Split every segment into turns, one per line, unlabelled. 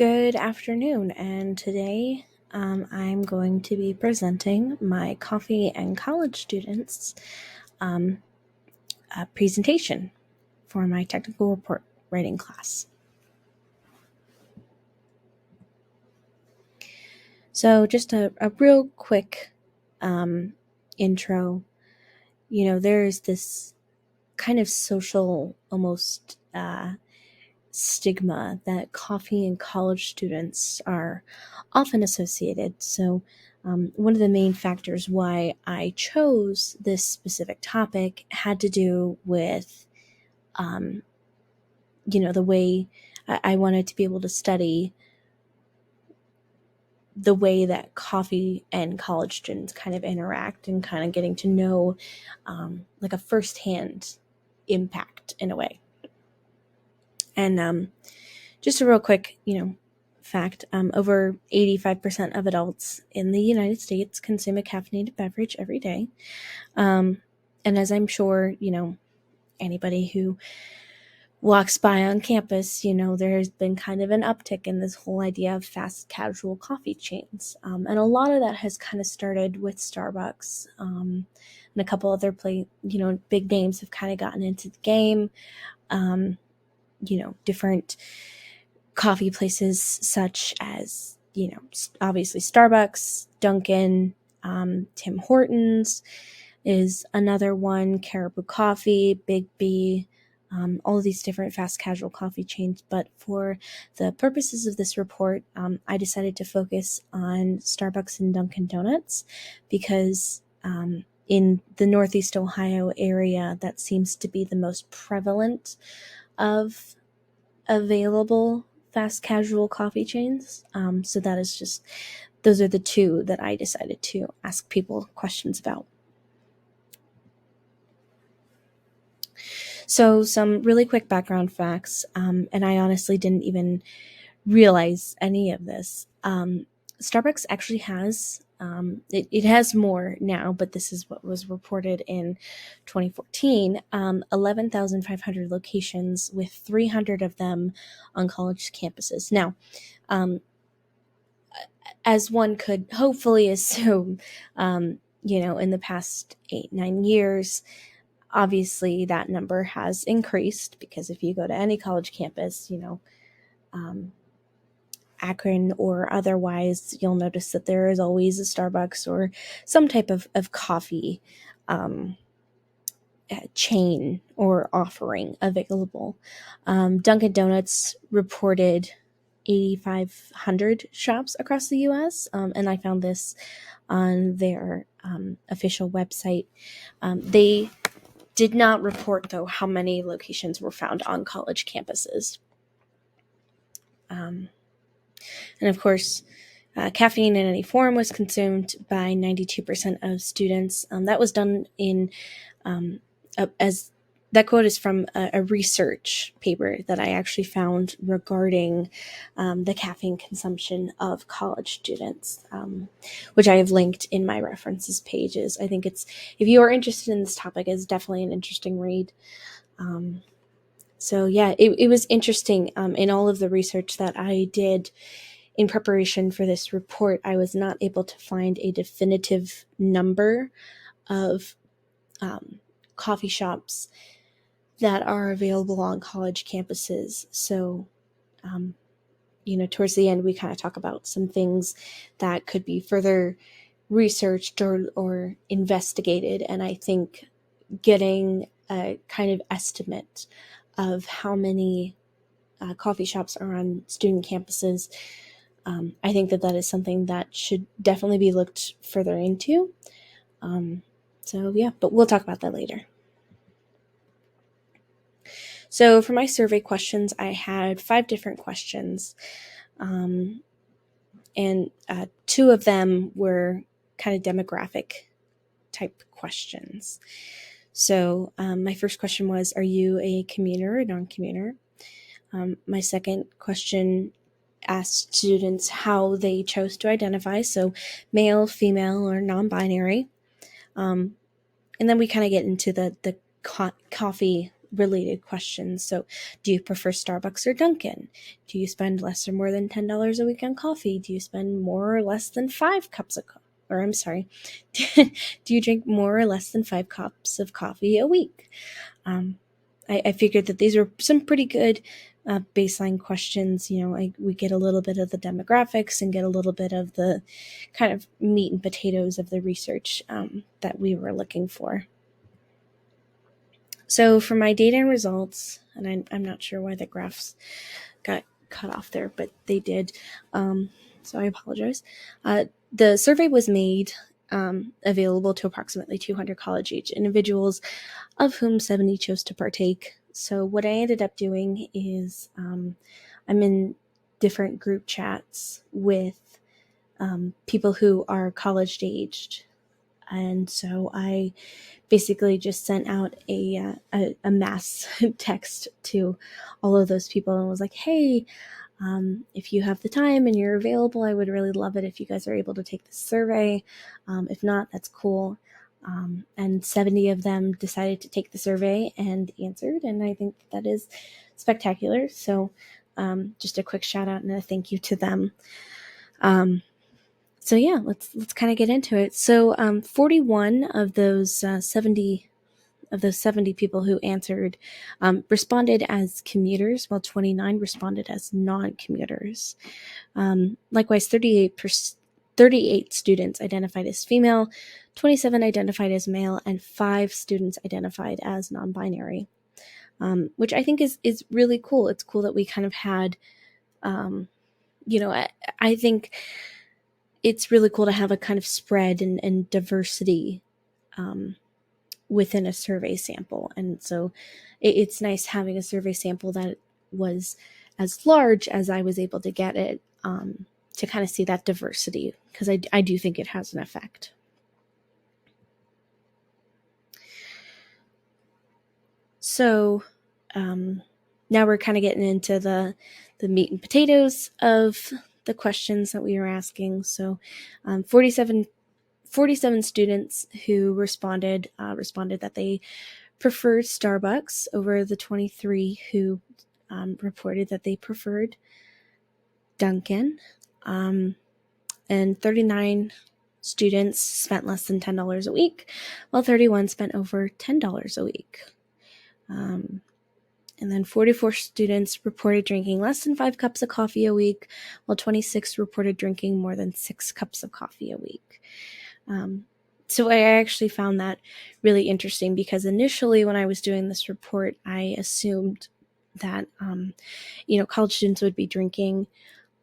Good afternoon, and today I'm going to be presenting my coffee and college students a presentation for my technical report writing class. So just a real quick intro. There's this kind of social almost stigma that coffee and college students are often associated. So, one of the main factors why I chose this specific topic had to do with, the way I wanted to be able to study the way that coffee and college students kind of interact and kind of getting to know like a firsthand impact in a way. And just a real quick, fact, over 85% of adults in the United States consume a caffeinated beverage every day. And as I'm sure, anybody who walks by on campus, there's been kind of an uptick in this whole idea of fast casual coffee chains. And a lot of that has kind of started with Starbucks. And a couple other big names have kind of gotten into the game. Different coffee places such as, obviously Starbucks, Dunkin', Tim Hortons is another one, Caribou Coffee, Big B, all of these different fast casual coffee chains. But for the purposes of this report, I decided to focus on Starbucks and Dunkin' Donuts because in the Northeast Ohio area, that seems to be the most prevalent of available fast casual coffee chains. So that is just, those are the two that I decided to ask people questions about. So some really quick background facts, and I honestly didn't even realize any of this. Starbucks actually has, it has more now, but this is what was reported in 2014, 11,500 locations with 300 of them on college campuses. Now, as one could hopefully assume, in the past 8-9 years, obviously that number has increased because if you go to any college campus, Akron or otherwise, you'll notice that there is always a Starbucks or some type of coffee chain or offering available. Dunkin' Donuts reported 8,500 shops across the U.S., and I found this on their official website. They did not report, though, how many locations were found on college campuses. And of course, caffeine in any form was consumed by 92% of students. That was done in, as that quote is from a research paper that I actually found regarding the caffeine consumption of college students, which I have linked in my references pages. I think if you are interested in this topic, it's definitely an interesting read. So yeah, it was interesting in all of the research that I did in preparation for this report. I was not able to find a definitive number of coffee shops that are available on college campuses. So, towards the end, we kind of talk about some things that could be further researched or investigated. And I think getting a kind of estimate of how many coffee shops are on student campuses, I think that is something that should definitely be looked further into. So yeah, but we'll talk about that later. So for my survey questions, I had 5 different questions, and 2 of them were kind of demographic type questions. So my first question was, are you a commuter or non-commuter? My second question asked students how they chose to identify, so male, female, or non-binary. And then we kind of get into the coffee related questions. So, do you prefer Starbucks or Dunkin'? Do you spend less or more than $10 a week on coffee? Do you spend more or less than 5 cups of coffee? Or I'm sorry, do you drink more or less than 5 cups of coffee a week? I figured that these were some pretty good baseline questions. We get a little bit of the demographics and get a little bit of the kind of meat and potatoes of the research that we were looking for. So for my data and results, and I'm not sure why the graphs got cut off there, but they did. So I apologize. The survey was made available to approximately 200 college-age individuals, of whom 70 chose to partake. So what I ended up doing is I'm in different group chats with people who are college-aged. And so I basically just sent out a mass text to all of those people and was like, hey, if you have the time and you're available, I would really love it if you guys are able to take this survey. If not, that's cool. And 70 of them decided to take the survey and answered, and I think that is spectacular. So just a quick shout out and a thank you to them. So yeah, let's kind of get into it. So 41 of those 70 people who answered responded as commuters, while 29 responded as non-commuters. Likewise, 38 students identified as female, 27 identified as male, and 5 students identified as non-binary, which I think is really cool. It's cool that we kind of had, I think it's really cool to have a kind of spread and diversity within a survey sample. And so it's nice having a survey sample that was as large as I was able to get it, to kind of see that diversity, because I do think it has an effect. So now we're kind of getting into the meat and potatoes of the questions that we were asking. So 47 students who responded that they preferred Starbucks over the 23 who reported that they preferred Dunkin'. And 39 students spent less than $10 a week, while 31 spent over $10 a week. And then 44 students reported drinking less than 5 cups of coffee a week, while 26 reported drinking more than 6 cups of coffee a week. So I actually found that really interesting, because initially when I was doing this report, I assumed that, college students would be drinking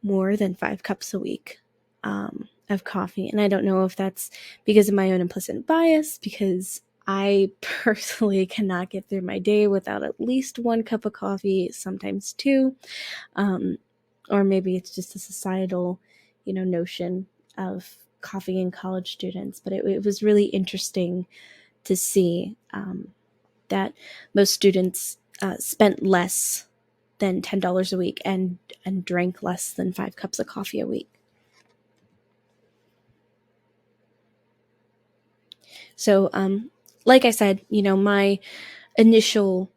more than 5 cups a week of coffee. And I don't know if that's because of my own implicit bias, because I personally cannot get through my day without at least 1 cup of coffee, sometimes 2. Or maybe it's just a societal, notion of coffee in college students. But it was really interesting to see that most students spent less than $10 a week and drank less than 5 cups of coffee a week. So, like I said, my initial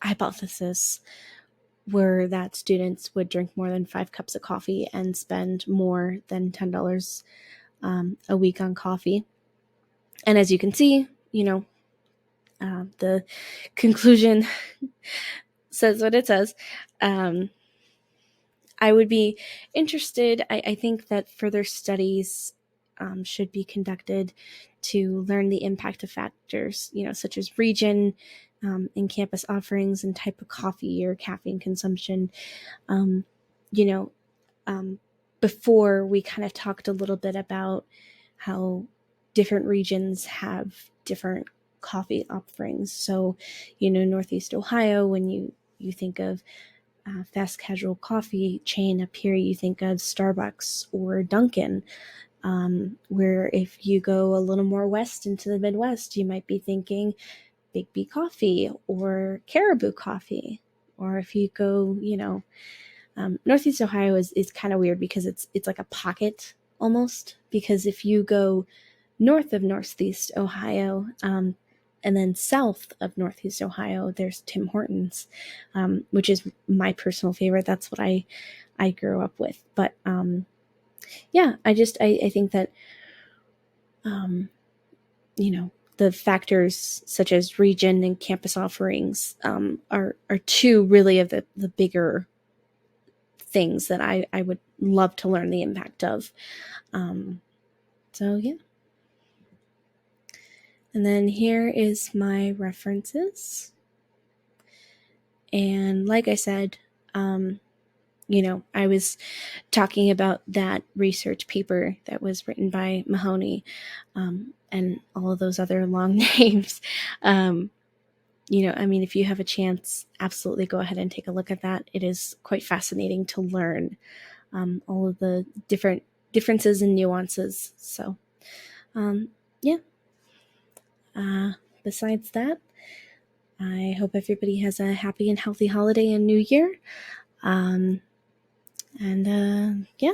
hypothesis were that students would drink more than 5 cups of coffee and spend more than $10 a week on coffee. And as you can see, the conclusion says what it says. I would be interested. I think that further studies should be conducted to learn the impact of factors, such as region, in-campus offerings, and type of coffee or caffeine consumption. Before we kind of talked a little bit about how different regions have different coffee offerings. So, Northeast Ohio, when you think of fast casual coffee chain up here, you think of Starbucks or Dunkin'. Where if you go a little more west into the Midwest, you might be thinking Big B Coffee or Caribou Coffee. Or if you go, Northeast Ohio is kind of weird, because it's like a pocket almost, because if you go north of Northeast Ohio, And then south of Northeast Ohio, there's Tim Hortons, which is my personal favorite. That's what I grew up with. But yeah, I think that, the factors such as region and campus offerings are two really of the bigger things that I would love to learn the impact of. So yeah. And then here is my references. And like I said, I was talking about that research paper that was written by Mahoney, and all of those other long names. If you have a chance, absolutely go ahead and take a look at that. It is quite fascinating to learn all of the differences and nuances. So, yeah. Besides that, I hope everybody has a happy and healthy holiday and New Year. And yeah.